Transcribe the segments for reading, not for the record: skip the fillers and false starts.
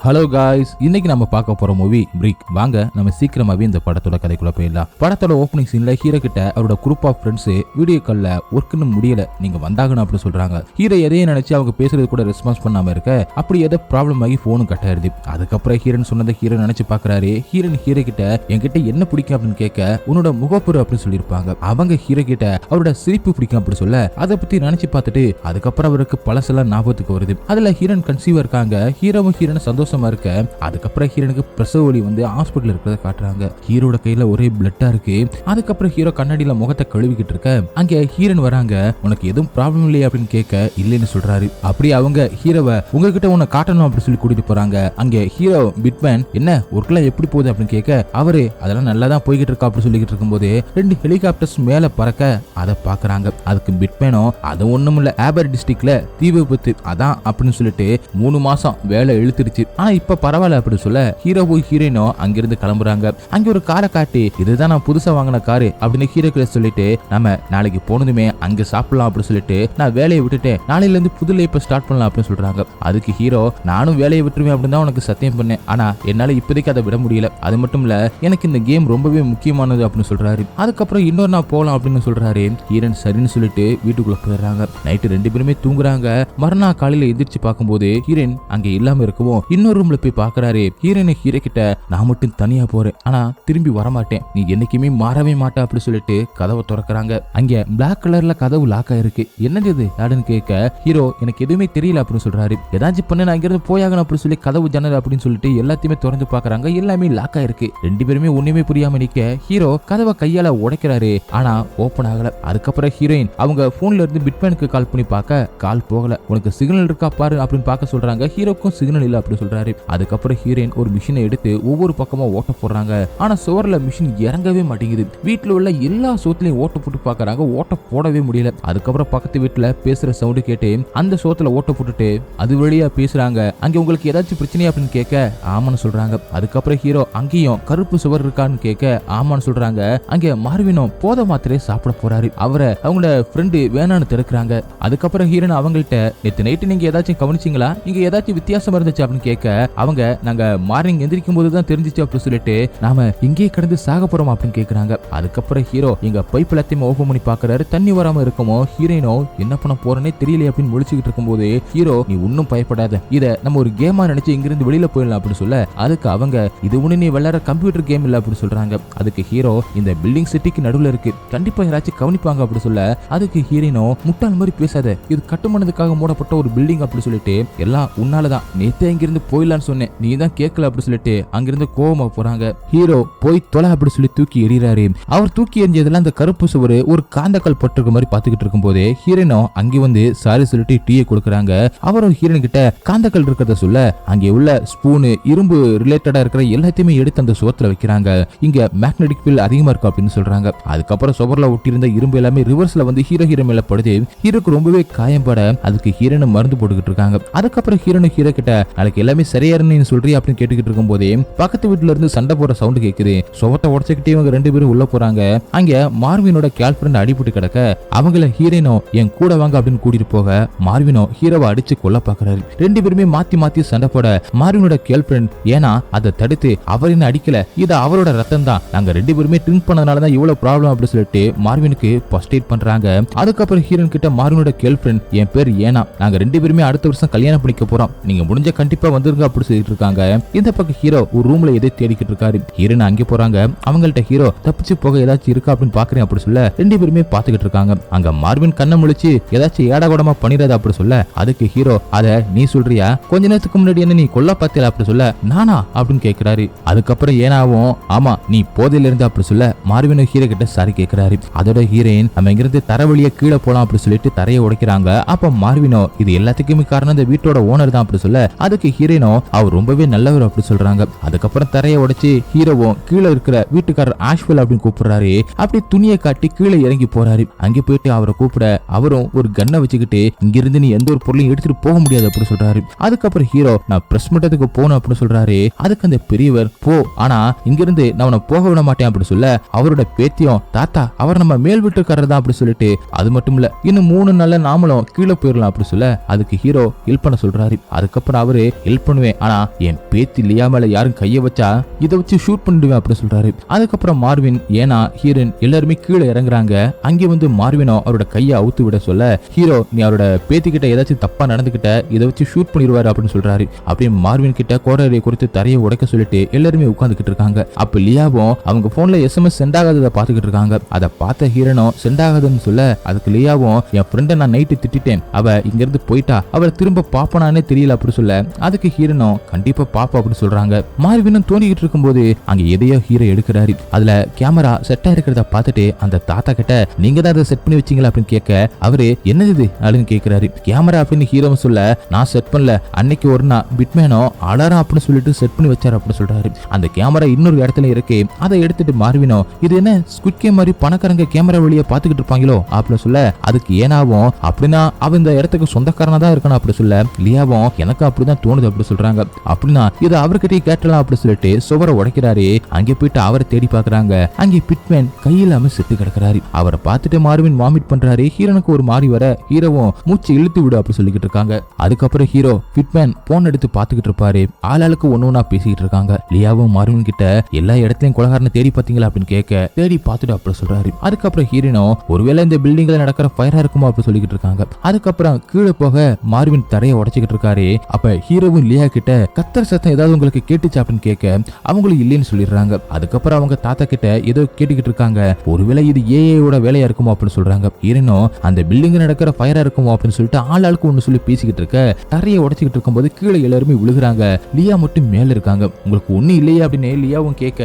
Hello guys, இன்னைக்கு நம்ம பார்க்க போற மூவி பிரிக். வாங்க நம்ம சீக்கிரமாவே இந்த படத்தோட கதைக்குள்ள போயிடலாம். படத்தோட ஓப்பனிங் சீன்ல ஹீரோ கிட்ட அவரோட குரூப் ஆஃப் ஃப்ரெண்ட்ஸ் வீடியோ கால்ல ஒர்க்னு முடியல, நீங்க வந்தாகணும் அப்படின்னு சொல்றாங்க. ஹீரோ எதையும் நினைச்சு அவங்க பேசுறது கூட ரெஸ்பான்ஸ் பண்ணாம இருக்க அப்படி ஏதோ ப்ராப்ளம் ஆகி போனும் கட் ஆயிருது. அதுக்கப்புறம் ஹீரோன் சொன்னதை ஹீரோ நினைச்சு பாக்குறாரு. ஹீரோன் ஹீரோ கிட்ட என்கிட்ட என்ன பிடிக்கும் அப்படின்னு கேட்க உன்னோட முகப்புறு அப்படின்னு சொல்லியிருப்பாங்க. அவங்க ஹீரோ கிட்ட அவரோட சிரிப்பு பிடிக்கும் அப்படின்னு சொல்ல அதை பத்தி நினைச்சு பார்த்துட்டு அதுக்கப்புறம் அவருக்கு பழசெல்லாம் ஞாபகத்துக்கு வருது. அதுல ஹீரோன் கன்சீவா இருக்காங்க. ஹீரோவும் ஹீரோன் சந்தோஷமா இருக்க அதுக்கப்புறம் ஹீரோனுக்கு பிரசவ வலி வந்து ஹாஸ்பிட்டல் இருக்கிறத காட்டுறாங்க. ஹீரோட கையில ஒரே பிளட்டா இருக்கு. அதுக்கப்புறம் ஹீரோ கண்ணாடியில முகத்தை கழுவிக்கிட்டு இருக்க அங்க ஹீரோன் வராங்க. உனக்கு எதுவும் ப்ராப்ளம் இல்லையா அப்படின்னு கேட்க இல்லைன்னு சொல்றாரு. அப்படி அவங்க ஹீரோவை உங்ககிட்ட உன்னை காட்டணும் அப்படின்னு சொல்லி கூட்டிட்டு போறாங்க. அங்க ஹீரோ பிட்மேன் என்ன ஒர்க்லாம் எப்படி போகுது அப்படின்னு கேட்க அவரு அதெல்லாம் நல்லா தான் போய்கிட்டு இருக்கா அப்படின்னு சொல்லிக்கிட்டு இருக்கும்போது 2 ஹெலிகாப்டர்ஸ் மேல பறக்க அதை பாக்குறாங்க. அதுக்கு பிட்மேனோ அது ஒண்ணும் இல்ல, ஆபர் டிஸ்ட்ரிக்ட்ல தீ விபத்து அதான் அப்படின்னு சொல்லிட்டு 3 மாசம் வேலை இழுத்துருச்சு, ஆனா இப்ப பரவாயில்ல அப்படின்னு சொல்ல ஹீரோவும் ஹீரோயினோ அங்கிருந்து கிளம்புறாங்க. அங்க ஒரு காரை காட்டி இதுதான் நான் புதுசா வாங்கின காரு அப்படின்னு ஹீரோ கிட்ட சொல்லிட்டு நம்ம நாளைக்கு போனதுமே அங்க சாப்பிடலாம் அப்படின்னு சொல்லிட்டு நான் வேலையை விட்டுட்டேன், நாளையில இருந்து புது லைஃப் ஸ்டார்ட் பண்ணலாம் அப்படின்னு சொல்றாங்க. அதுக்கு ஹீரோ நானும் வேலையை விட்டுருவேன் அப்படின்னு தான் உனக்கு சத்தியம் பண்ணேன், ஆனா என்னால இப்போதைக்கு அதை விட முடியல, அது மட்டும் இல்ல எனக்கு இந்த கேம் ரொம்பவே முக்கியமானது அப்படின்னு சொல்றாரு. அதுக்கப்புறம் இன்னொரு நான் போலாம் அப்படின்னு சொல்றாரு. ஹீரோன் சரின்னு சொல்லிட்டு வீட்டுக்குள்ள போயிடுறாங்க. நைட்டு 2 பேருமே தூங்குறாங்க. மறுநாள் காலையில எந்திரிச்சு பார்க்கும்போது ஹீரோன் அங்க இல்லாம இருக்கவும் இன்னொரு ரூம்ல போய் பாக்குறாரு. ஹீரோனை ஹீரோ கிட்ட நான் மட்டும் தனியா போறேன், ஆனா திரும்பி வரமாட்டேன், நீ என்னைக்குமே மாறவே மாட்டே அப்படி சொல்லிட்டு கதவை திறக்கிறாங்க. அங்க பிளாக் கலர்ல கதவு லாக் ஆயிருக்கு. என்னது இது அப்படின்னு கேட்க ஹீரோ எனக்கு எதுவுமே தெரியல அப்படின்னு சொல்றாரு. ஏதாச்சும் பண்ண நான் இங்கிருந்து போயாகணும் அப்படின்னு சொல்லி கதவு ஜன்னல் அப்படின்னு சொல்லிட்டு எல்லாத்தையுமே திறந்து பாக்குறாங்க. எல்லாமே லாக் ஆயிருக்கு. 2 பேருமே ஒண்ணுமே புரியாம நிக்க ஹீரோ கதவை கையால உடைக்கிறாரு, ஆனா ஓபன் ஆகல. அதுக்கப்புறம் ஹீரோயின் அவங்க போன்ல இருந்து பிட்மேனுக்கு கால் பண்ணி பார்க்க கால் போகல. உனக்கு சிக்னல் இருக்கா பாரு அப்படின்னு பார்க்க சொல்றாங்க. ஹீரோக்கும் சிக்னல் இல்ல அப்படின்னு சொல்றாரு. அதுக்கப்புறம் ஹீரோயின் ஒரு மிஷினை எடுத்து ஒவ்வொரு பக்கமா ஓட்ட போடுறாங்க. ஆனா சுவர்ல மிஷின் இறங்கவே மாட்டேங்குது. வீட்டுல உள்ள எல்லா சோத்துலயும் ஓட்ட போட்டு பாக்குறாங்க, ஓட்ட போடவே முடியல. அதுக்கப்புறம் பக்கத்து வீட்டுல பேசுற சவுண்டு கேட்டு அந்த சோத்துல ஓட்ட போட்டுட்டு அது வழியா பேசுறாங்க. அங்க உங்களுக்கு ஏதாச்சும் பிரச்சனையா அப்படின்னு கேட்க ஆமான்னு சொல்றாங்க. அதுக்கப்புறம் ஹீரோ அங்கேயும் கருப்பு சுவர் இருக்கான்னு கேட்க ஆமான்னு சொல்றாங்க. அங்க மார்வினும் போத மாத்திரை சாப்பிட போறாரு. அவரை அவங்களோட ஃப்ரெண்டு வேணான்னு திறக்கிறாங்க. அதுக்கப்புறம் ஹீரோன் அவங்கள்ட்ட நேத்து நைட்டு நீங்க ஏதாச்சும் கவனிச்சிங்களா, இங்க ஏதாச்சும் வித்தியாசம் இருந்துச்சு அப்படின்னு கேட்க அவங்க நாங்க மார்னிங் எந்திரிக்கும் போதுதான் தெரிஞ்சிச்சு அப்படின்னு சொல்லிட்டு நாம இங்கே கடந்து சாக போறோம் அப்படின்னு கேக்குறாங்க. அதுக்கப்புறம் ஹீரோ எங்க பைப் எல்லாத்தையும் ஓபன் பண்ணி பாக்குறாரு. தண்ணி வராம இருக்கமோ ஹீரோயினோ என்ன பண்ண போறேன்னே தெரியல அப்படின்னு முடிச்சுக்கிட்டு இருக்கும்போது ஹீரோ நீ ஒன்னும் பயப்படாத, இத நம்ம ஒரு கேமா நினைச்சு இங்கிருந்து வெளியில போயிடலாம் அப்படின்னு சொல்ல அதுக்கு அவங்க இது ஒண்ணு நீ விளையாடுற கம்ப்யூட்டர் கேம் இல்ல அப்படின்னு சொல்றாங்க. அதுக்கு ஹீரோ இந்த பில்டிங் சிட்டிக்கு நடுவுல இருக்கு, கண்டிப்பா யாராச்சும் கவனிப்பாங்க அப்படின்னு சொல்ல அதுக்கு ஹீரோயினோ முட்டாள் மாதிரி பேசாத, இது கட்டுமானதுக்காக மூடப்பட்ட ஒரு பில்டிங் அப்படின்னு சொல்லிட்டு எல்லாம் உன்னாலதான், நேத்தே இங்கிருந்து போயிடலான்னு சொன்னேன், நீ தான் கேட்கல அப்படி சொல்லிட்டு அங்கிருந்து கோவமா போறாங்க. ஹீரோ போய் தொலை அப்படி சொல்லி தூக்கி எறிறாரு. அவர் தூக்கி எறிஞ்சதெல்லாம் அந்த கருப்பு சுவரு ஒரு காந்தக்கல் பட்டிருக்க மாதிரி பாத்துக்கிட்டு இருக்கும் போதே ஹீரோனோ அங்கே வந்து சாரி சொல்லிட்டு டீயை கொடுக்குறாங்க. அவரும் ஹீரோன் கிட்ட காந்தக்கல் இருக்கிறத சொல்ல அங்கே உள்ள ஸ்பூனு இரும்பு ரிலேட்டடா இருக்கிற எல்லாத்தையுமே எடுத்து அந்த சுவத்துல வைக்கிறாங்க. இங்க மேக்னெட்டிக் ஃபீல்ட் அதிகமா இருக்கும் அப்படின்னு சொல்றாங்க. அதுக்கப்புறம் சுவர்ல ஒட்டி இருந்த இரும்பு எல்லாமே ரிவர்ஸ்ல வந்து ஹீரோ மேல படுது. ஹீரோக்கு ரொம்பவே காயம்பட அதுக்கு ஹீரோனை மருந்து போட்டுக்கிட்டு இருக்காங்க. அதுக்கப்புறம் ஹீரோ கிட்ட நாளைக்கு எல்லாமே சரியா இருந்து சொல்றியா அப்படின்னு கேட்டுக்கிட்டு இருக்கும் போதே பக்கத்து வீட்டுல இருந்து சண்டை போற சவுண்ட் கேக்குது. சுவத்தை உடச்சுக்கிட்டே இவங்க 2 பேரும் உள்ள போறாங்க. அங்க மார்வினோட கேர்ள் ஃப்ரெண்ட் அடிபட்டு கிடக்க அவங்கள ஹீரோனோ என் கூட வாங்க அப்படின்னு கூட்டிட்டு போக மார்வினோ ஹீரோவை அடிச்சு கொல்ல பாக்குறாரு. 2 பேருமே மாத்தி மாத்தி சண்டை போட மார்வினோட கேர்ள் ஃப்ரெண்ட் ஏன்னா அதை தடுத்து அவர் என்ன அடிக்கல, இது அவரோட ரத்தம் தான், நாங்க 2 பேருமே ட்ரிங்க் பண்ணதுனாலதான் இவ்வளவு ப்ராப்ளம் அப்படின்னு சொல்லிட்டு மார்வினுக்கு ஃபர்ஸ்ட் எய்ட் பண்றாங்க. அதுக்கப்புறம் ஹீரோன் கிட்ட மார்வினோட கேர்ள் ஃப்ரெண்ட் என் பேர் ஏனா, நாங்க 2 பேருமே அடுத்த வருஷம் கல்யாணம் பண்ணிக்க போறோம், நீங்க முடிஞ்ச கண்டிப்பா வந்துருங்க அப்படி சொல்லிட்டு இருக்காங்க. இந்த பக்கம் ஹீரோ ஒரு ரூம்ல எதை தேடிக்கிட்டு இருக்காரு. ஹீரோன் அங்கே போறாங்க. அவங்கள்ட்ட ஹீரோ தப்பிச்சு போக ஏதாச்சும் இருக்கா அப்படின்னு பாக்குறேன் அப்படி சொல்ல 2 பேருமே பாத்துக்கிட்டு இருக்காங்க. அங்க மார்வின் கண்ணை முழிச்சு ஏதாச்சும் ஏடாகூடமா பண்ணிடாத அப்படி சொல்ல அதுக்கு ஹீரோ அத நீ சொல்றியா, கொஞ்ச நேரத்துக்கு முன்னாடி என்ன நீ கொல்ல பாத்தியா அப்படி சொல்ல நானா அப்படின்னு கேக்குறாரு. அதுக்கப்புறம் ஏனாவும் ஆமா நீ போதையில இருந்து அப்படி சொல்ல மார்வின் ஹீரோ கிட்ட சாரி கேக்குறாரு. அதோட ஹீரோயின் நம்ம இங்கிருந்து தர வழியா கீழே போலாம் அப்படி சொல்லிட்டு தரையை உடைக்கிறாங்க. அப்ப மார்வினோ இது எல்லாத்துக்குமே காரணம் இந்த வீட்டோட ஓனர் தான் அப்படி சொல்ல அதுக்கு ஹீரோயினோ அவர் ரொம்பவே நல்லவர் அப்படி சொல்றாங்க. அதுக்கப்புறம் தரையை உடைச்சு ஹீரோவும் கீழே இருக்கிற வீட்டுக்காரர் ஆஷ்வெல் அப்படின்னு கூப்பிடுறாரு. அப்படி துணியை காட்டி கீழே இறங்கி போறாரு. அங்கே போயிட்டு அவரை கூப்பிட அவரும் ஒரு கண்ணை வச்சுக்கிட்டு இங்கிருந்து நீ எந்த ஒரு பொருளையும் எடுத்துட்டு போக முடியாது அப்படி சொல்றாரு. அதுக்கப்புறம் ஹீரோ நான் பிரஸ் மட்டத்துக்கு போகணும் அப்படின்னு சொல்றாரு. அதுக்கு அந்த பெரியவர் போ, ஆனா இங்கிருந்து நான் உன்னை போக விட மாட்டேன் அப்படி சொல்ல அவரோட பேத்தியும் தாத்தா அவர் நம்ம மேல் வீட்டுக்காரர் தான் அப்படி சொல்லிட்டு அது மட்டும் இல்ல இன்னும் 3 நாள்ல நாமளும் கீழே போயிடலாம் அப்படி சொல்ல அதுக்கு ஹீரோ ஹெல்ப் பண்ண சொல்றாரு. அதுக்கப்புறம் அவரு ஹெல்ப் பண்ணுவேன், ஆனா என் பேத்தி லியா மேல யாரும் கைய வச்சா இதை வச்சு ஷூட் பண்ணிடுவேன் அப்படின்னு சொல்றாரு. அதுக்கப்புறம் மார்வின் ஏனா ஹீரோயின் எல்லாருமே கீழே இறங்குறாங்க. அங்கே வந்து மார்வினோ அவரோட கையை அவுத்து விட சொல்ல ஹீரோ நீ அவரோட பேத்தி கிட்ட ஏதாச்சும் தப்பா நடந்துகிட்ட இதை வச்சு ஷூட் பண்ணிடுவாரு அப்படின்னு சொல்றாரு. அப்படியே மார்வின் கிட்ட கோடரியை குறித்து தரையை உடைக்க சொல்லிட்டு எல்லாருமே உட்கார்ந்துகிட்டு இருக்காங்க. அப்ப லியாவும் அவங்க போன்ல SMS சென்ட் ஆகாததை பாத்துக்கிட்டு இருக்காங்க. அதை பார்த்த ஹீரோனோ சென்ட் ஆகாதுன்னு சொல்ல அதுக்கு லியாவும் என் ஃப்ரெண்டை நான் நைட்டு திட்டிட்டேன், அவ இங்க இருந்து போயிட்டா, அவளை திரும்ப பாப்பனானே தெரியல அப்படி சொல்ல அதுக்கு ஹீரோனோ கண்டிப்பா பாப்பா அப்படின்னு சொல்றாங்க. மார்வினும் தோண்டிக்கிட்டு இருக்கும்போது அங்க எதையோ ஹீரோ எடுக்கிறாரு. அதுல கேமரா செட்டா இருக்கிறத பார்த்துட்டு அந்த தாத்தா கிட்ட நீங்க தான் அதை செட் பண்ணி வச்சீங்களா அப்படின்னு கேட்க அவரு என்னது அப்படின்னு கேட்கிறாரு. கேமரா அப்படின்னு ஹீரோ சொல்ல நான் செட் பண்ணல, அன்னைக்கு ஒரு நாள் பிட்மேனோ அலாரம் அப்படின்னு சொல்லிட்டு செட் பண்ணி வச்சாரு அப்படின்னு சொல்றாரு. அந்த கேமரா இன்னொரு இடத்துல இருக்கு, அதை எடுத்துட்டு மார்வினோ இது என்ன ஸ்குவிட் கேம் மாதிரி பணக்காரங்க கேமரா வழியா பாத்துக்கிட்டு இருப்பாங்களோ அப்படின்னு சொல்ல அதுக்கு ஏனாவும் அப்படின்னா அவன் இந்த இடத்துக்கு சொந்தக்காரனா தான் இருக்கணும் அப்படி சொல்ல லியாவும் எனக்கு அப்படிதான் தோணுது அப்படி சொல்றாங்க. அப்படின்னா இதை அவர்கிட்டயே கேட்டலாம் அப்படி சொல்லிட்டு சுவரை உடைக்கிறாரு. அங்கே போயிட்டு அவரை தேடி பாக்குறாங்க. அங்கே பிட்மேன் கையில்லாம செத்து கிடக்குறாரு. அவரை பார்த்துட்டு மார்வின் வாமிட் பண்றாரு. ஹீரோனுக்கு ஒரு மாறி வர ஹீரோவும் மூச்சு இழுத்து விடு அப்படி சொல்லிக்கிட்டு இருக்காங்க. அதுக்கப்புறம் ஹீரோ பிட்மேன் போன் எடுத்து பாத்துக்கிட்டு இருப்பாரு. ஆளாளுக்கு ஒன்னொன்னா பேசிக்கிட்டு இருக்காங்க. லியாவும் மார்வின் கிட்ட எல்லா இடத்துலயும் கொலகாரனை தேடி பாத்தீங்களா அப்படின்னு கேட்க தேடி பார்த்துட்டு அப்படி சொல்றாரு. அதுக்கப்புறம் ஹீரோனோ ஒருவேளை இந்த பில்டிங்ல நடக்கிற ஃபயரா இருக்குமோ அப்படி சொல்லிக்கிட்டு இருக்காங்க. அதுக்கப்புறம் கீழே போக மார்வின் தரையை உடைச்சுக்கிட்டு இருக்காரு. அப்ப ஹீரோவும் லியா கிட்ட கத்தர் சத்தம் ஏதாவது உங்களுக்கு கேட்டுச்சு அப்படின்னு கேட்க அவங்களும் இல்லைன்னு சொல்லிடுறாங்க. அதுக்கப்புறம் அவங்க தாத்தா கிட்ட ஏதோ கேட்டுக்கிட்டு இருக்காங்க. ஒருவேளை இது ஏஐயோட வேலையா இருக்குமோ அப்படின்னு சொல்றாங்க. ஹீரோனோ அந்த பில்டிங் நடக்கிற ஃபயரா இருக்குமோ அப்படின்னு சொல்லிட்டு ஆளாளுக்கு ஒண்ணு சொல்லி பேசிக்கிட்டு இருக்க தரையை உடைச்சுக்கிட்டு இருக்கும்போது கீழே எல்லாருமே விழுகுறாங்க. லியா மட்டும் மேல இருக்காங்க. உங்களுக்கு ஒண்ணு இல்லையா அப்படின்னு லியாவும் கேட்க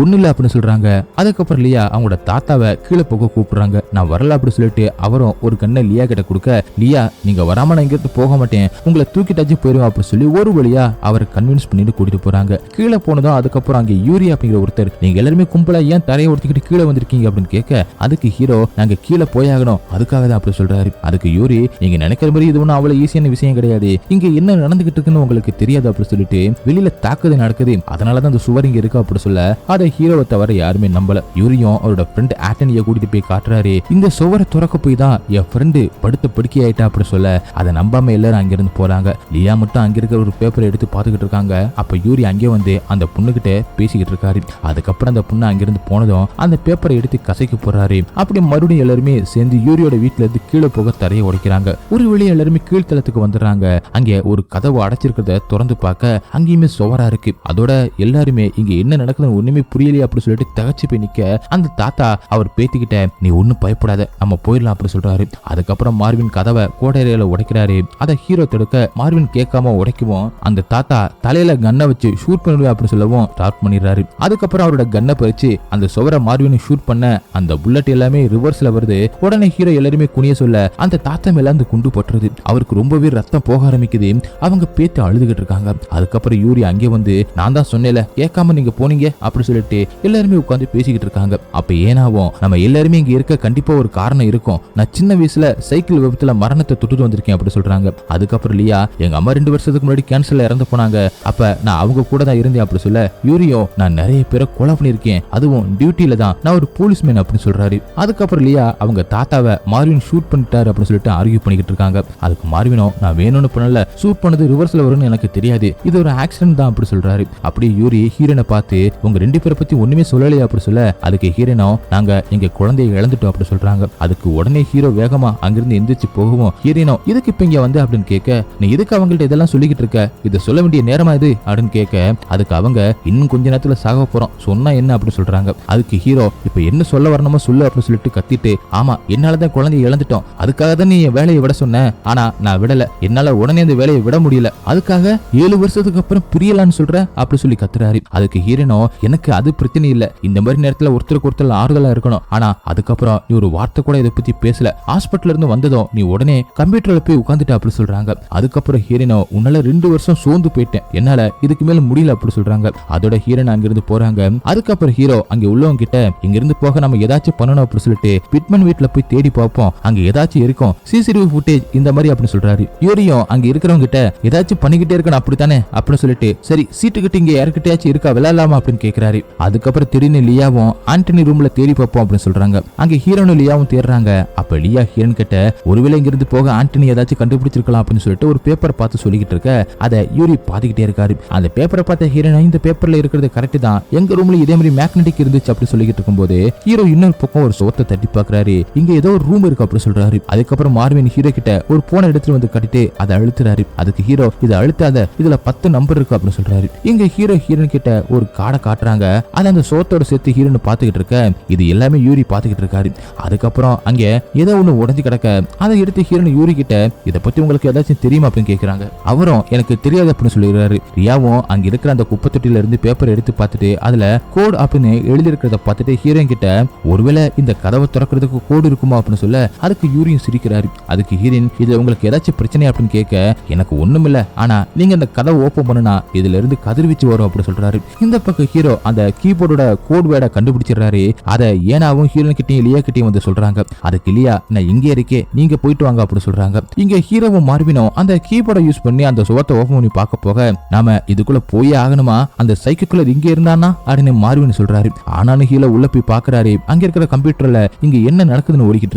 ஒண்ணு இல்ல அப்படின்னு சொல்றாங்க. அதுக்கப்புறம் லியா அவங்களோட தாத்தாவை கீழே போக கூப்பிடுறாங்க. நான் வரல அப்படின்னு சொல்லிட்டு அவரும் ஒரு கண்ணை லியா கிட்ட கொடுக்க லியா நீங்க வராம நான் இங்கிருந்து போக மாட்டேன், உங்களை தூக்கிட்டாச்சு போயிருவேன் அப்படின்னு சொல்லி ஒரு வழியா அவரை கன்வின்ஸ் பண்ணிட்டு கூட்டிட்டு போறாங்க. கீழே போனதும் அதுக்கப்புறம் அங்க யூரி அப்படிங்கிற ஒருத்தர் நீங்க எல்லாருமே கும்பலா ஏன் தரையை உடைச்சிக்கிட்டு கீழே வந்திருக்கீங்க அப்படின்னு கேட்க அதுக்கு ஹீரோ நாங்க கீழே போயாகணும் அதுக்காக தான் அப்படி சொல்றாரு. அதுக்கு யூரி நீங்க நினைக்கிற மாதிரி இது ஒன்னும் அவ்வளவு ஈஸியான விஷயம் கிடையாது, இங்க என்ன நடந்துகிட்டு இருக்குன்னு உங்களுக்கு தெரியாது அப்படி சொல்லிட்டு வெளியில தாக்குதல் நடக்குது, அதனாலதான் அந்த சுவர் இங்க இருக்கு அப்படி சொல்ல அதை ஹீரோவை தவிர யாருமே நம்பல. யூரியும் அவரோட ஃப்ரெண்ட் ஆண்டனியை கூட்டிட்டு போய் காட்டுறாரு. இந்த சுவரை துறக்க போய் தான் என் ஃப்ரெண்டு படுத்த படுக்கை ஆயிட்டா அப்படி சொல்ல அதை நம்பாம எல்லாரும் அங்கிருந்து போறாங்க. லியா மட்டும் அங்க இருக்கிற ஒரு பேப்பரை எடுத்து பாத்துக்கிட்டு இருக்காங்க. அப்ப யூரி அங்கே வந்து அந்த பொண்ணுகிட்ட பேசிக்கிட்டு இருக்காரு. அதுக்கப்புறம் அந்த பொண்ணு அங்கிருந்து போனதும் அந்த பேப்பரை எடுத்து கசைக்கு போறாரு. அப்படி மறுபடியும் எல்லாருமே சேர்ந்து யூரியோட வீட்டுல இருந்து கீழே போக தரையை உடைக்கிறாங்க. ஒரு வழி எல்லாருமே கீழ்த்தளத்துக்கு வந்துடுறாங்க. அங்கே ஒரு கதவு அடைச்சிருக்கிறத திறந்து பார்க்க அங்கேயுமே சுவரா இருக்கு. அதோட எல்லாருமே இங்க என்ன நடக்குதுன்னு ஒண்ணுமே புரியலையே அப்படி சொல்லிட்டு தகச்சு போய் நிக்க அந்த தாத்தா அவர் பேத்திக்கிட்ட நீ ஒன்னும் பயப்படாத நம்ம போயிடலாம் அப்படி சொல்றாரு. அதுக்கப்புறம் மார்வின் கதவை கோடையில உடைக்கிறாரு. அதை ஹீரோ தடுக்க மார்வின் கேட்காம உடைக்கவும் அந்த தாத்தா தலையில கன்னை வச்சு ஷூட் பண்ணுவேன் அப்படின்னு சொல்லவும் ஸ்டார்ட் பண்ணிடுறாரு. அதுக்கப்புறம் அவரோட கன்னை பறிச்சு அந்த சுவரை மார்வினை ஷூட் பண்ண அந்த புல்லட் எல்லாமே ரிவர்ஸ்ல வருது. உடனே ஹீரோ எல்லாருமே குனிய சொல்ல அந்த தாத்தா மேல அந்த குண்டு பட்டுறது. அவருக்கு ரொம்பவே ரத்தம் போக ஆரம்பிக்குது. அவங்க பேத்து அழுதுகிட்டு இருக்காங்க. அதுக்கப்புறம் யூரி அங்கே வந்து நான் தான் சொன்னேல கேட்காம நீங்க போனீங்க அப்படி சொல்லிட்டு எல்லாருமே உட்காந்து பேசிக்கிட்டு இருக்காங்க. அப்ப ஏனாவும் நம்ம எல்லாருமே இங்க இருக்க கண்டிப்பா ஒரு காரணம் இருக்கும், நான் சின்ன வயசுல சைக்கிள் விபத்துல மரணத்தை தொட்டுட்டு வந்திருக்கேன் அப்படி சொல்றாங்க. அதுக்கப்புறம் லியா எங்க அம்மா 2 வருஷத்துக்கு முன்னாடி கேன்சர்ல இறந்து போனாங்க, அப்ப நான் அவங்க கூட தான் இருந்தேன் அப்படி சொல்ல யூரியோ நான் நிறைய பேரை கொலை பண்ணிருக்கேன், அதுவும் டியூட்டில தான், நான் ஒரு போலீஸ்மேன் அப்படின்னு சொல்றாரு. அதுக்கப்புறம் லியா அவங்க தாத்தாவை மார்வின் ஷூட் பண்ணிட்டாரு அப்படின்னு சொல்லிட்டு ஆர்கியூ பண்ணிக்கிட்டு இருக்காங்க. அதுக்கு மார்வினோ நான் வேணும்னு பண்ணல, ஷூட் பண்ணது ரிவர்ஸ்ல வரும்னு எனக்கு தெரியாது, இது ஒரு ஆக்சிடென்ட் தான் அப்படி சொல்றாரு. அப்படியே யூரி ஹீரோனை பார்த்து உங்க 2 பேரை பத்தி ஒண்ணுமே சொல்லலையே அப்படி சொல்ல அதுக்கு ஹீரோனோ நாங்க எங்க குழந்தைய இழந்துட்டோம் அப்படி சொல்றாங்க. அதுக்கு உடனே ஹீரோ வேகமா அங்கிருந்து எந்திரிச்சு போகவும் ஹீரோனோ இதுக்கு இப்ப இங்க வந்து அப்படின்னு கேட்க நீ எதுக்கு அவங்கள்ட்ட இதெல்லாம் சொல்லிக்கிட்டு இருக்க, இதை சொல்ல வேண்டிய நேரமா இது அப்படின்னு கேட்க அதுக்கு அவங்க இன்னும் கொஞ்ச நேரத்துல சாக போறோம் சொன்னா என்ன அப்படி சொல்றாங்க. அதுக்கு ஹீரோ இப்ப என்ன சொல்ல வரணுமோ சொல்லு அப்படின்னு சொல்லிட்டு கத்திட்டு ஆமா என்னாலதான் குழந்தைய இழந்துட்டோம், அதுக்காக தான் நீ என் வேலையை விட சொன்ன, ஆனா நான் விடல, என்னால உடனே அந்த வேலையை விட முடியல, அதுக்காக 7 வருஷத்துக்கு அப்புறம் புரியலான்னு சொல்ற அப்படி சொல்லி கத்துறாரு. அதுக்கு ஹீரோனோ எனக்கு அது பிரச்சனை இல்ல, இந்த மாதிரி நேரத்துல ஒருத்தருக்கு ஒருத்தர் ஆறுதலா இருக்கணும், ஆனா அதுக்கப்புறம் நீ ஒரு வார்த்தை கூட இதை பத்தி பேசல, ஹாஸ்பிட்டல் இருந்து வந்ததும் நீ உடனே கம்ப்யூட்டர்ல போய் உட்காந்துட்ட அப்படி சொல்றாங்க. அதுக்கப்புறம் ஹீரோனோ உன்னால 2 வருஷம் சோர்ந்து போயிட்டேன், என்னால இதுக்கு மேல முடியல அப்படி சொல்றாங்க. அதோட ஹீரோன் அங்கிருந்து போறாங்க. அதுக்கப்புறம் ஹீரோ அங்க உள்ளவங்க கிட்ட இங்க இருந்து போக நம்ம ஏதாச்சும் பண்ணணும் அப்படி சொல்லிட்டு பிட்மேன் வீட்டுல போய் தேடி பார்ப்போம், அங்க ஏதாச்சும் இருக்கும் சிசிடிவி ஃபுட்டேஜ் இந்த மாதிரி அப்படின்னு சொல்றாரு. யூரியும் அங்க இருக்கிறவங்க கிட்ட ஏதாச்சும் பண்ணிக்கிட்டே இருக்கணும் அப்படித்தானே அப்படின்னு சொல்லிட்டு சரி சீட்டு கிட்ட இங்க யாருக்கிட்டயாச்சும் இருக்கா விளையாடலாமா அப்படின்னு கேக்குறாரு. அதுக்கப்புறம் திடீர்னு லியாவும் ஆண்டனி ரூம்ல தேடி பார்ப்போம் அப்படின்னு சொல்றாங்க. அங்க ஹீரோனும் லியாவும் தேடுறாங்க. அப்ப லியா ஹீரோன் கிட்ட ஒருவேளை இங்க இருந்து போக ஆண்டனி ஏதாச்சும் கண்டுபிடிச்சிருக்கலாம் அப்படின்னு சொல்லிட்டு ஒரு பேப்பர் பார்த்து சொல்லிக்கிட்டு இருக்க அத அதை யூரி பாத்துக்கிட்டே இருக்காரு. அந்த பேப்பரை பார்த்த ஹீரோயின் இந்த பேப்பர்ல இருக்கிறது கரெக்ட் தான், எங்க ரூம்ல இதே மாதிரி மேக்னெட்டிக் இருந்துச்சு அப்படி சொல்லிட்டு இருக்கும்போது ஹீரோ இன்னொரு பக்கம் ஒரு சோத்தை தட்டி பாக்குறாரு. இங்க ஏதோ ஒரு ரூம் இருக்கு அப்படி சொல்றாரு. அதுக்கப்புறம் மார்வின் ஹீரோ கிட்ட ஒரு போனை எடுத்துட்டு வந்து கட்டிட்டு அதை அழுத்துறாரு. அதுக்கு ஹீரோ இதை அழுத்தாத, இதுல 10 நம்பர் இருக்கு அப்படின்னு சொல்றாரு. இங்க ஹீரோ ஹீரோயின் கிட்ட ஒரு கார்டை காட்டுறாங்க. அது அந்த சோத்தோட சேர்த்து ஹீரோன்னு பாத்துக்கிட்டு இருக்க இது எல்லாமே யூரி பாத்துக்கிட்டு இருக்காரு. அதுக்கப்புறம் அங்க ஏதோ ஒண்ணு உடஞ்சு கிடக்க அதை எடுத்து ஹீரோயின் யூரி கிட்ட இதை பத்தி உங்களுக்கு ஏதாச்சும் தெரியுமா அப்படின்னு கேக்குறாங்க. அவரும் எனக்கு தெரியாது அப்படின்னு சொல்லிடுறாரு. ரியாவும் அங்க இருக்கிற அந்த குப்பை தொட்டில இருந்து பேப்பர் எடுத்து பார்த்துட்டு அதுல கோட் அப்படின்னு எழுதி இருக்கிறத பார்த்துட்டு ஹீரோயின் கிட்ட ஒருவேளை இந்த கதவை திறக்கிறதுக்கு கோடு இருக்குமா அப்படின்னு சொல்ல அதுக்கு யூரியும் சிரிக்கிறாரு. அதுக்கு ஹீரோயின் இதுல உங்களுக்கு ஏதாச்சும் பிரச்சனை அப்படின்னு கேட்க எனக்கு ஒண்ணும் இல்ல, ஆனா நீங்க அந்த கதவை ஓபன் பண்ணுனா இதுல இருந்து கதிர்வீச்சு வரும் அப்படின்னு சொல்றாரு. இந்த பக்கம் ஹீரோ அந்த கீபோர்டோட கோட் வேர்டை கண்டுபிடிச்சிடறாரு. அதை ஏனாவும் ஹீரோயின் கிட்டையும் லியா கிட்டையும் வந்து சொல்றாங்க. அதுக்கு லியா நான் இங்கே இருக்கே நீங்க போயிட்டு வாங்க அப்படின்னு சொல்றாங்க. இங்க ஹீரோவும் மார்வினும் அந்த கீபோர்டை யூஸ் பண்ணி அந்த சுவத்தை ஓபன் பண்ணி பார்க்க போக நாம இதுக்குள்ள போயே ஆகணுமா, அந்த சைக்கிள் இங்க இருந்தானா அப்படின்னு மார்வின் சொல்றாரு. ஆனாலும் ஹீரோ உள்ள போய் பாக்குறாரு. அங்க இருக்கிற கம்ப்யூட்டர்ல இங்க என்ன நடக்குதுன்னு ஓடிக்கிட்டு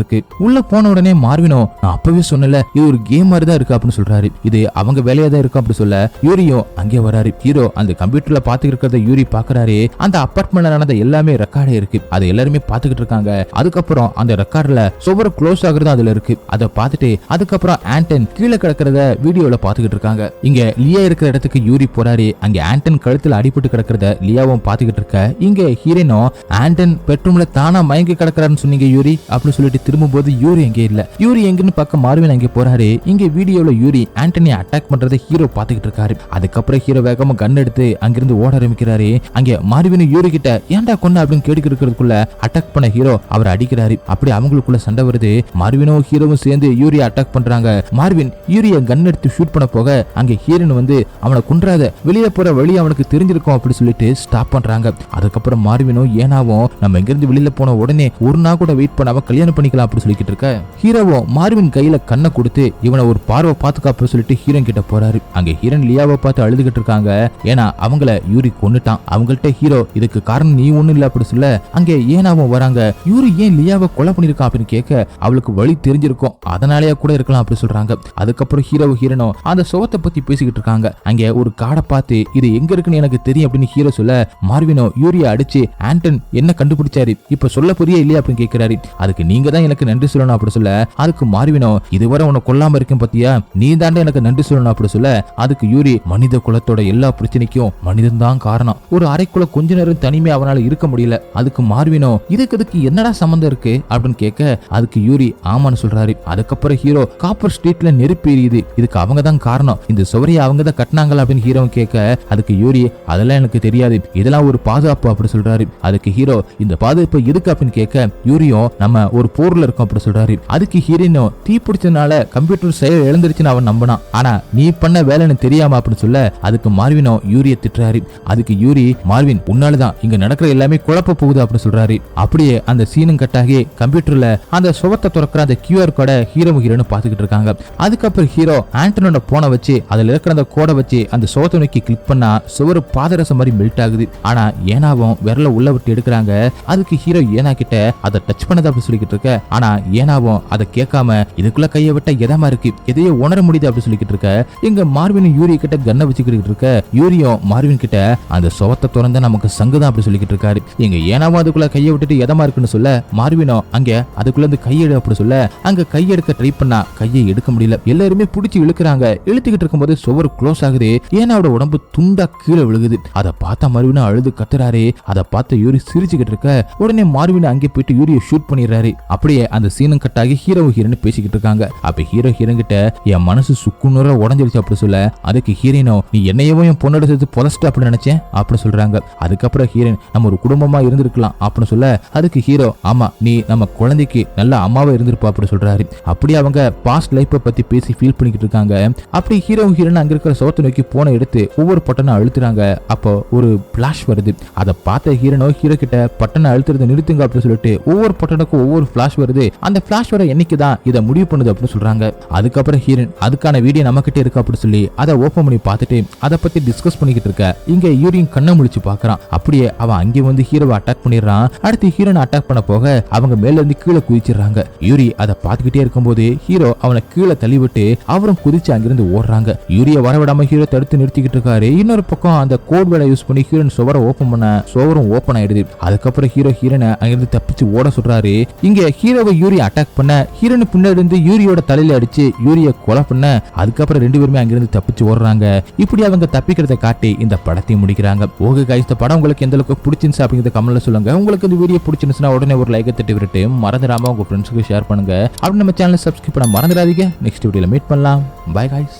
இருக்கு. உள்ள போன உடனே மார்வினோ நான் அப்பவே சொன்னல இது ஒரு கேம் மாதிரி தான் இருக்கு அப்படின்னு சொல்றாரு. இது அவங்க வேலையா தான் இருக்கு அப்படி சொல்ல யூரியும் அங்கே வராரு. ஹீரோ அந்த கம்ப்யூட்டர்ல பாத்துக்கிட்டு இருக்கிறத யூரி பாக்குறாரு. அந்த அபார்ட்மெண்ட்ல நடந்த எல்லாமே ரெக்கார்டே இருக்கு, அதை எல்லாருமே பாத்துக்கிட்டு இருக்காங்க. அதுக்கப்புறம் அந்த ரெக்கார்ட்ல சுவர் க்ளோஸ் ஆகுறது அதுல இருக்கு, அதை பார்த்துட்டு அதுக்கப்புறம் ஆண்டன் கீழே கிடக்கிறத வீடியோல பாத்துக்கிட்டு இருக்காங்க. இங்க லியா இருக்கிற இடத்துக்கு யூரி போறாரு. அங்க ஆண்டன் கழுத்துல அடிபட்டு கிடக்கிறத லியாவும் பாத்துக்கிட்டு இருக்க இங்க ஹீரோனோ ஆண்டன் பெட்ரூம்ல தானா மயங்கி கிடக்குறாருன்னு சொன்னீங்க யூரி அப்படின்னு சொல்லிட்டு திரும்பும்போது யூரி எங்கே இல்ல. யூரி எங்கன்னு பக்கம் மார்வின் அங்கே போறாரு. இங்க வீடியோல யூரி ஆண்டனியை அட்டாக் பண்றதை ஹீரோ பாத்துக்கிட்டு இருக்காரு. அதுக்கப்புறம் ஹீரோ வேகமா கன் எடுத்து அங்கிருந்து ஓட ஆரம்பிக்கிறாரு. அங்க மார்வின் யூரி கிட்ட ஏன்டா கொன்ன அப்படின்னு கேட்டுக்கிட்டு இருக்கிறதுக்குள்ள அட்டாக் பண்ண ஹீரோ அவரை அடிக்கிறாரு. அப்படி அவங்களுக்குள்ள சண்டை வருது. மார்வினும் ஹீரோவும் சேர்ந்து யூரியை அட்டாக் பண்றாங்க. மார்வின் யூரிய கன் எடுத்து ஷூட் பண்ண போக அங்க ஹீரோன் வந்து அவனை கொன்றாத, வெளியே போற வழி அவனுக்கு தெரிஞ்சிருக்கும் அப்படி சொல்லிட்டு ஸ்டாப் பண்றாங்க. அதுக்கப்புறம் மார்வினும் ஏனாவும் நம்ம எங்கிருந்து வெளியில போன உடனே ஒரு நாள் கூட வெயிட் பண்ணாம கல்யாணம் பண்ணிக்கலாம் அப்படி சொல்லிக்கிட்டு இருக்க ஹீரோவும் மார்வின் கையில கண்ணை கொடுத்து இவனை ஒரு பார்வை பாத்துக்க அப்படி சொல்லிட்டு ஹீரோன் கிட்ட போறாரு. அங்க ஹீரோன் லியாவை பார்த்து அழுதுகிட்டு இருக்காங்க. ஏன்னா அவங்கள யூரி கொன்னுட்டான். அவங்கள்ட்ட ஹீரோ இதுக்கு காரணம் நீ ஒண்ணு இல்ல அப்படி சொல்ல அங்க ஏனாவும் வராங்க. யூரி ஏன் லியாவை கொலை பண்ணிருக்கான் அப்படின்னு கேட்க அவளுக்கு வழி தெரிஞ்சிருக்கும், அதனாலயா கூட இருக்கலாம் அப்படி சொல்றாங்க. அதுக்கப்புறம் ஹீரோ ஹீரோனும் அந்த சோகத்தை பத்தி பேசிக்கிட்டு இருக்காங்க. அங்க ஒரு காடை பார்த்து இது எங்க இருக்குன்னு எனக்கு தெரியும் அப்படின்னு ஹீரோ சொல்ல மார்வினோ யூரியா அடிச்சு ஆண்டன் என்ன கண்டுபிடிச்சாரு இப்ப சொல்ல புரிய இல்லையா அப்படின்னு கேட்கிறாரு. அதுக்கு நீங்க தான் எனக்கு நன்றி சொல்லணும் அப்படி சொல்ல அதுக்கு மார்வினோ இதுவரை உன்னை கொல்லாம இருக்கேன் பத்தியா, நீ தாண்டா எனக்கு நன்றி சொல்லணும் அப்படி சொல்ல அதுக்கு யூரி மனித குலத்தோட எல்லா பிரச்சனைக்கும் மனிதன் தான் காரணம், ஒரு அறைக்குள்ள கொஞ்ச நேரம் தனிமே அவனால இருக்க முடியல. அதுக்கு மார்வினோ இதுக்கு என்னடா சம்பந்தம் இருக்கு அப்படின்னு கேட்க அதுக்கு யூரி ஆமான்னு சொல்றாரு. அதுக்கப்புறம் ஹீரோ காப்பர் ஸ்ட்ரீட்ல நெருப்பு எரியுது, இதுக்கு அவங்க தான் காரணம், இந்த சுவரையை அவங்க தான் கட்டினாங்களா அப்படின்னு ஹீரோ கேட்க அதுக்கு யூரி அதெல்லாம் எனக்கு தெரியாது, இதெல்லாம் ஒரு பாதுகாப்பு அப்படி சொல்றாரு. அதுக்கு ஹீரோ இந்த பாதுகாப்பு எதுக்கு அப்படின்னு கேட்க யூரியும் நம்ம ஒரு போர்ல இருக்கோம் அப்படி சொல்றாரு. அதுக்கு ஹீரோனோ தீ பிடிச்சதுனால கம்ப்யூட்டர் செயல் இழந்துருச்சுன்னு அவன் நம்பினான், ஆனா நீ பண்ண வேலைன்னு தெரியாம அப்படின்னு சொல்ல அதுக்கு மார்வினோ யூரிய திட்டுறாரு. அதுக்கு யூரி மார்வின் உன்னாலதான் இங்க நடக்கிற எல்லாமே குழப்ப போகுது அப்படி சொல்றாரு. அப்படியே அந்த சீனும் கட்டாகி கம்ப்யூட்டர்ல அந்த சுவத்தை துறக்கிற அந்த QR கோட ஹீரோன்னு பாத்துக்கிட்டு இருக்காங்க. அதுக்கப்புறம் ஹீரோ ஆண்டனோட போனை வச்சு அதுல இருக்கிற அந்த கோடை வச்சு அந்த சுவத்தை நோக்கி கிளிக் பண்ணா சுவர் பாதரசம் மாதிரி மெல்ட் ஆகுது. ஆனா ஏனாவும் விரல உள்ள விட்டு எடுக்கிறாங்க. அதுக்கு ஹீரோ ஏனா கிட்ட அதை டச் பண்ணது அப்படி சொல்லிக்கிட்டு இருக்க, ஆனா ஏனாவும் அதை கேட்காம இதுக்குள்ள கையை விட்ட எதமா இருக்கு, எதையோ உணர முடியுது அப்படி சொல்லிக்கிட்டு இருக்க இங்க மார்வின் யூரி கிட்ட கண்ணை வச்சுக்கிட்டு இருக்க யூரியும் மார்வின் கிட்ட அந்த சுவத்தை திறந்த நமக்கு சங்குதான் அப்படி சொல்லிக்கிட்டு இருக்காரு. எங்க ஏனாவும் அதுக்குள்ள கையை விட்டுட்டு எதமா இருக்குன்னு சொல்ல மார்வினோ அங்க அதுக்குள்ள இருந்து கையெடு அப்படி சொல்ல அங்க கையெடுக்க ட்ரை பண்ணா கையை எடுக்க முடியல. எல்லாருமே பிடிச்சி இழுக்கிறாங்க. இழுத்துக்கிட்டு இருக்கும்போது சுவர் க்ளோஸ் ஆகுது. ஏனாவோட உடம்பு துண்டா கீழே விழுகுது. அதை பார்த்த மார்வினோ அழுது கத்துறாரு. அதை பார்த்த யூரி சிரிச்சுக்கிட்டு இருக்க உடனே மார்வின் அங்கே போயிட்டு யூரியை ஷூட் பண்ணிடுறாரு. அப்படியே அந்த சீனும் கட்டாகி ஹீரோ ஹீரோன்னு பேசிக்கிட்டு இருக்காங்க. அப்ப ஹீரோ ஹீரோன் கிட்ட என் மனசு சுக்குநூறா உடஞ்சிருச்சு அப்படி சொல்ல அதுக்கு ஹீரோனோ நீ என்னையவும் என் பொண்ணோட சேர்த்து புதைச்சிட்டு அப்படி நினைச்சேன் அப்படி சொல்றாங்க. அதுக்கப்புறம் ஹீரோன் நம்ம ஒரு குடும்பமா இருந்திருக்கலாம் அப்படின்னு சொல்ல அதுக்கு ஹீரோ ஆமா நீ நம்ம குழந்தைக்கு நல்ல அம்மாவா இருந்திருப்பா அப்படி சொல்றாரு. அப்படி அவங்க பாஸ்ட் லைஃப் பத்தி பேசி ஃபீல் பண்ணிக்கிட்டு இருக்காங்க. அப்படி ஹீரோ ஹீரோன் அங்க இருக்கிற சோத்தை நோக்கி போனை எடுத்து ஒவ்வொரு பட்டனை அழுத்துறாங்க. அப்போ ஒரு பிளாஷ் வருது. அதை பார்த்த ஹீரோனோ ஹீரோ கிட்ட பட்டனை அழுத்துறது நிறுத்துங்க அப்படின்னு சொல்லிட்டு ஒவ்வொரு பட்டனுக்கும் ஒவ்வொரு பிளாஷ் வருது. அந்த பிளாஷ் வர என்னைக்கு தான் இதை முடிவு பண்ணுது அப்படின்னு சொல்றாங்க. அதுக்கப்புறம் ஹீரோன் அதுக்கான வீடியோ நம்ம கிட்ட இருக்கு அப்படின்னு சொல்லி அதை ஓபன் பண்ணி பார்த்துட்டு அதை பத்தி டிஸ்கஸ் பண்ணிக்கிட்டு இருக்க இங்க யூரியும் கண்ணை முழிச்சு பாக்குறான். அப்படியே அவன் அங்கே வந்து ஹீரோவை அட்டாக் பண்ணிடுறான். அடுத்து ஹீரோனை அட்டாக் பண்ண போக அவங்க மேல இருந்து கீழே குதிச்சிடுறாங்க. யூரி அதை பார்த்துக்கிட்டே இருக்கும்போது ஹீரோ அவனை கீழே தள்ளி விட்டு அவரும் குதிச்சு அங்கிருந்து ஓடுறாங்க. யூரி யூரிய வரவிடாம ஹீரோ தடுத்து நிறுத்திக்கிட்டு இருக்காரு. இன்னொரு பக்கம் அந்த கோட் வேலை யூஸ் பண்ணி ஹீரோன் சுவரை ஓபன் பண்ண சுவரும் ஓபன் ஆயிடுது. அதுக்கப்புறம் ஹீரோனை அங்கிருந்து தப்பிச்சு ஓட சொல்றாரு. இங்க ஹீரோவை யூரி அட்டாக் பண்ண ஹீரோன் பின்னாடி இருந்து யூரியோட தலையில அடிச்சு யூரிய கொலை பண்ண அதுக்கப்புறம் ரெண்டு பேருமே அங்கிருந்து தப்பிச்சு ஓடுறாங்க. இப்படி அவங்க தப்பிக்கிறத காட்டி இந்த படத்தையும் முடிக்கிறாங்க. ஓகே गाइस, இந்த படம் உங்களுக்கு எந்த அளவுக்கு பிடிச்சிருந்துச்சு அப்படிங்கறத கமெண்ட்ல சொல்லுங்க. உங்களுக்கு இந்த வீடியோ பிடிச்சிருந்துச்சுன்னா உடனே ஒரு லைக் தட்டி விட்டுட்டு மறந்துடாம உங்க ஃப்ரெண்ட்ஸ்க்கு ஷேர் பண்ணுங்க. அப்படி நம்ம சேனலை சப்ஸ்கிரைப் பண்ண மறந்துடாதீங்க. நெக்ஸ்ட் வீடியோல மீட் பண்ணலாம். By guys.